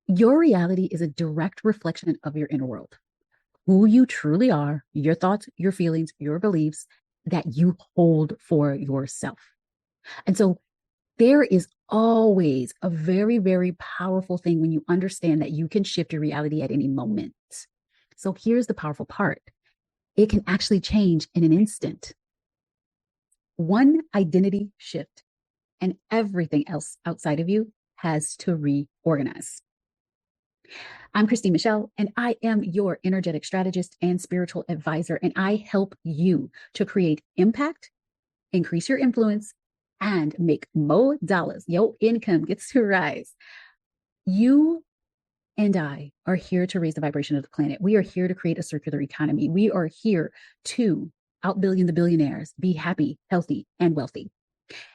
Your reality is a direct reflection of your inner world, who you truly are, your thoughts, your feelings, your beliefs that you hold for yourself. And so there is always a very, very powerful thing when you understand that you can shift your reality at any moment. So here's the powerful part. It can actually change in an instant. One identity shift and everything else outside of you has to reorganize. I'm Christine Michelle, and I am your energetic strategist and spiritual advisor, and I help you to create impact, increase your influence, and make more dollars. Your income gets to rise. You and I are here to raise the vibration of the planet. We are here to create a circular economy. We are here to outbillion the billionaires, be happy, healthy, and wealthy.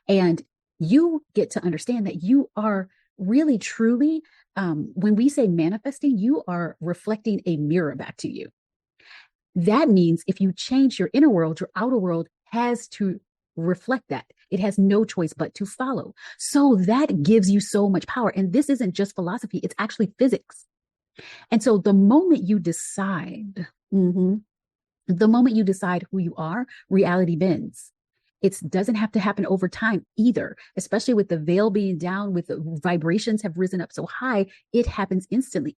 And you get to understand that you are really, truly, when we say manifesting, you are reflecting a mirror back to you. That means if you change your inner world, your outer world has to reflect that. It has no choice but to follow. So that gives you so much power. And this isn't just philosophy, it's actually physics. And so the moment you decide, the moment you decide who you are, reality bends. It doesn't have to happen over time either, especially with the veil being down, with the vibrations have risen up so high, it happens instantly.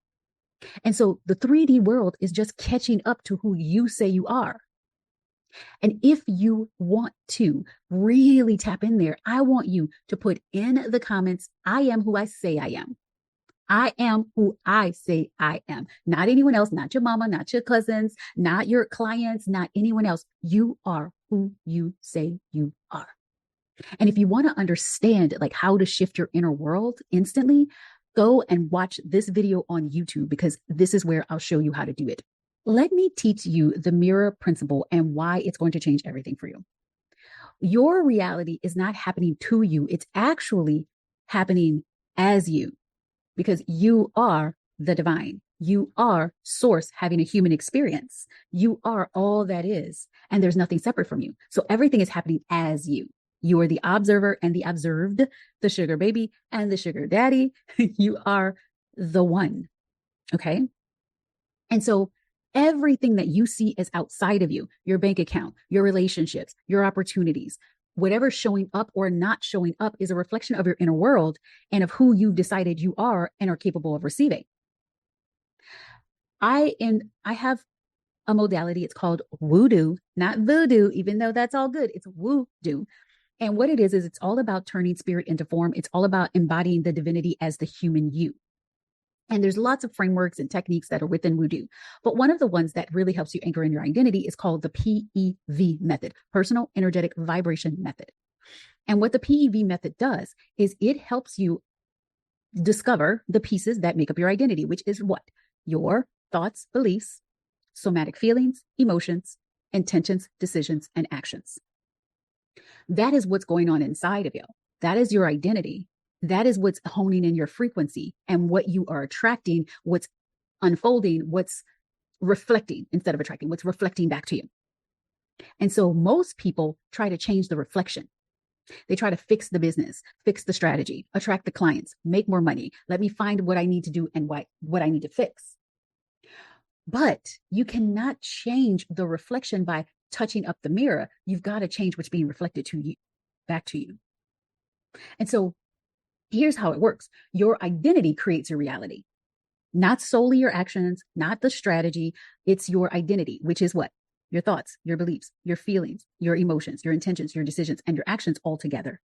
And so the 3D world is just catching up to who you say you are. And if you want to really tap in there, I want you to put in the comments, I am who I say I am. I am who I say I am. Not anyone else, not your mama, not your cousins, not your clients, not anyone else. You are who you say you are. And if you want to understand like how to shift your inner world instantly, go and watch this video on YouTube, because this is where I'll show you how to do it. Let me teach you the mirror principle and why it's going to change everything for you. Your reality is not happening to you. It's actually happening as you, because you are the divine. You are source having a human experience. You are all that is, and there's nothing separate from you. So everything is happening as you. You are the observer and the observed, the sugar baby and the sugar daddy. You are the one. Okay. And so everything that you see is outside of you, your bank account, your relationships, your opportunities, whatever's showing up or not showing up is a reflection of your inner world and of who you've decided you are and are capable of receiving. I have a modality. It's called Woo-Doo, not voodoo, even though that's all good. It's Woo-Doo. And what it is it's all about turning spirit into form. It's all about embodying the divinity as the human you. And there's lots of frameworks and techniques that are within Woo-Doo. But one of the ones that really helps you anchor in your identity is called the PEV method, Personal Energetic Vibration Method. And what the PEV method does is it helps you discover the pieces that make up your identity, which is what? Your thoughts, beliefs, somatic feelings, emotions, intentions, decisions, and actions. That is what's going on inside of you. That is your identity. That is what's honing in your frequency and what you are attracting, what's unfolding, what's reflecting instead of attracting, what's reflecting back to you. And so most people try to change the reflection. They try to fix the business, fix the strategy, attract the clients, make more money. Let me find what I need to do and what I need to fix. But you cannot change the reflection by touching up the mirror. You've got to change what's being reflected to you, back to you. And so here's how it works. Your identity creates your reality, not solely your actions, not the strategy. It's your identity, which is what? Your thoughts, your beliefs, your feelings, your emotions, your intentions, your decisions, and your actions all together.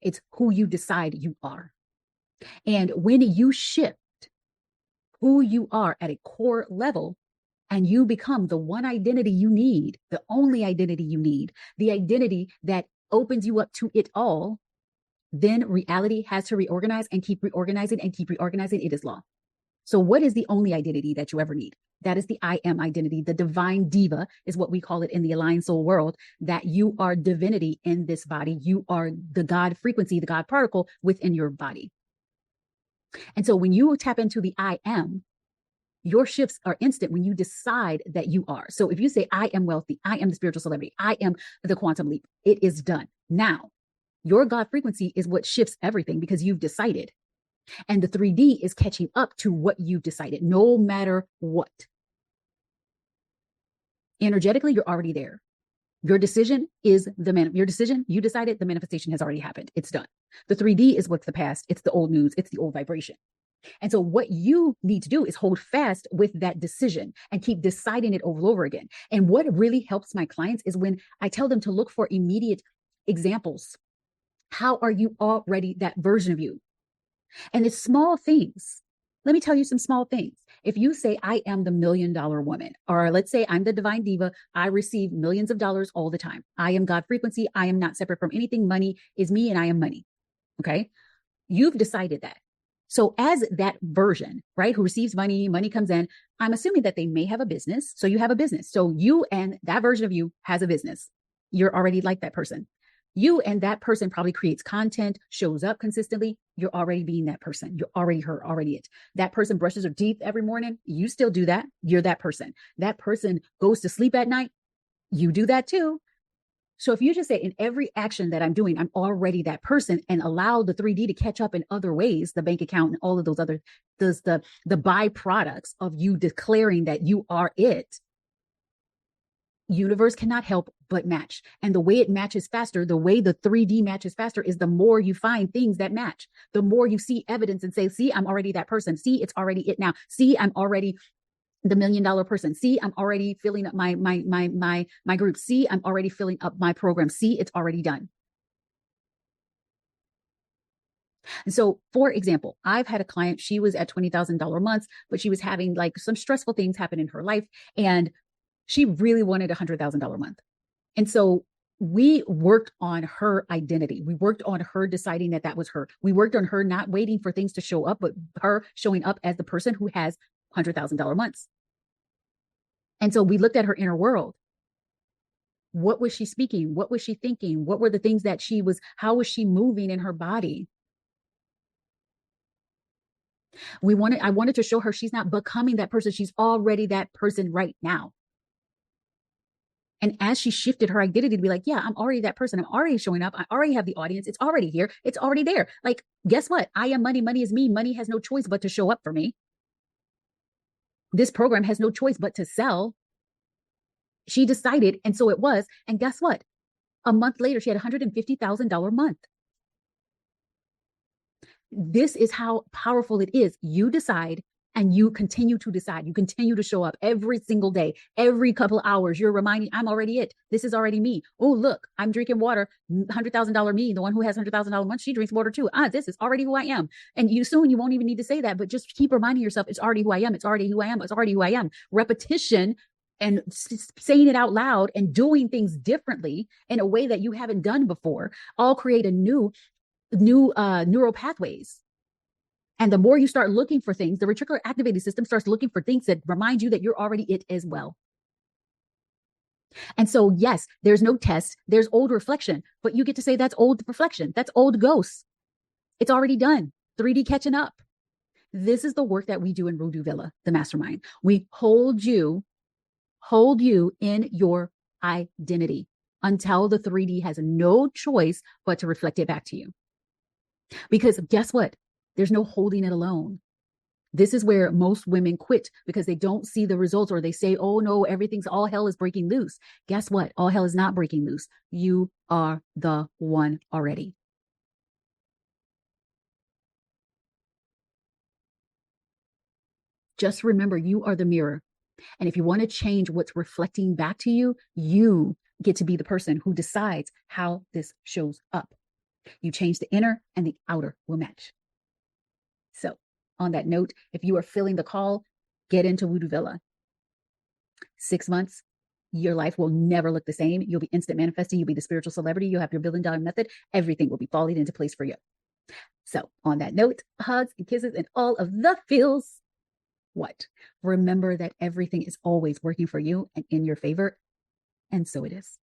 It's who you decide you are. And when you shift who you are at a core level, and you become the one identity you need, the only identity you need, the identity that opens you up to it all, then reality has to reorganize and keep reorganizing and keep reorganizing. It is law. So what is the only identity that you ever need? That is the I am identity. The divine diva is what we call it in the aligned soul world, that you are divinity in this body. You are the God frequency, the God particle within your body. And so when you tap into the I am, your shifts are instant when you decide that you are. So if you say, I am wealthy, I am the spiritual celebrity, I am the quantum leap, it is done. Now, your God frequency is what shifts everything because you've decided. And the 3D is catching up to what you've decided, no matter what. Energetically, you're already there. Your decision is your decision. You decided, the manifestation has already happened. It's done. The 3D is what's the past. It's the old news. It's the old vibration. And so what you need to do is hold fast with that decision and keep deciding it over and over again. And what really helps my clients is when I tell them to look for immediate examples. How are you already that version of you? And it's small things. Let me tell you some small things. If you say, I am the $1 million woman, or let's say I'm the divine diva, I receive millions of dollars all the time. I am God frequency. I am not separate from anything. Money is me and I am money. Okay. You've decided that. So as that version, right, who receives money, money comes in, I'm assuming that they may have a business. So you have a business. So you and that version of you has a business. You're already like that person. You and that person probably creates content, shows up consistently. You're already being that person. You're already her, already it. That person brushes her teeth every morning. You still do that. You're that person. That person goes to sleep at night. You do that too. So if you just say in every action that I'm doing, I'm already that person, and allow the 3D to catch up in other ways, the bank account and all of those other, the byproducts of you declaring that you are it, universe cannot help but match. And the way it matches faster, the way the 3D matches faster, is the more you find things that match, the more you see evidence and say, see, I'm already that person. See, it's already it now. See, I'm already the $1 million person. See, I'm already filling up my group. See, I'm already filling up my program. See, it's already done. And so, for example, I've had a client, she was at $20,000 months, but she was having like some stressful things happen in her life. And she really wanted $100,000 a month. And so we worked on her identity. We worked on her deciding that that was her. We worked on her not waiting for things to show up, but her showing up as the person who has $100,000 months. And so we looked at her inner world. What was she speaking? What was she thinking? What were the things that how was she moving in her body? I wanted to show her she's not becoming that person. She's already that person right now. And as she shifted her identity to be like, yeah, I'm already that person. I'm already showing up. I already have the audience. It's already here. It's already there. Like, guess what? I am money. Money is me. Money has no choice but to show up for me. This program has no choice but to sell. She decided, and so it was. And guess what? A month later, she had $150,000 a month. This is how powerful it is. You decide, and you continue to decide. You continue to show up every single day, every couple of hours. You're reminding, I'm already it. This is already me. Oh, look, I'm drinking water. $100,000 me, the one who has $100,000 a month, she drinks water too. This is already who I am. And you won't even need to say that, but just keep reminding yourself, it's already who I am. It's already who I am. It's already who I am. Repetition and saying it out loud and doing things differently in a way that you haven't done before all create a new neural pathways. And the more you start looking for things, the reticular activating system starts looking for things that remind you that you're already it as well. And so, yes, there's no test, there's old reflection, but you get to say that's old reflection, that's old ghosts. It's already done. 3D catching up. This is the work that we do in Voodoo Villa, the mastermind. We hold you in your identity until the 3D has no choice but to reflect it back to you. Because guess what? There's no holding it alone. This is where most women quit because they don't see the results, or they say, oh no, all hell is breaking loose. Guess what? All hell is not breaking loose. You are the one already. Just remember, you are the mirror. And if you want to change what's reflecting back to you, you get to be the person who decides how this shows up. You change the inner and the outer will match. So on that note, if you are feeling the call, get into Voodoo Villa. 6 months, your life will never look the same. You'll be instant manifesting. You'll be the spiritual celebrity. You'll have your $1 billion method. Everything will be falling into place for you. So on that note, hugs and kisses and all of the feels. What? Remember that everything is always working for you and in your favor. And so it is.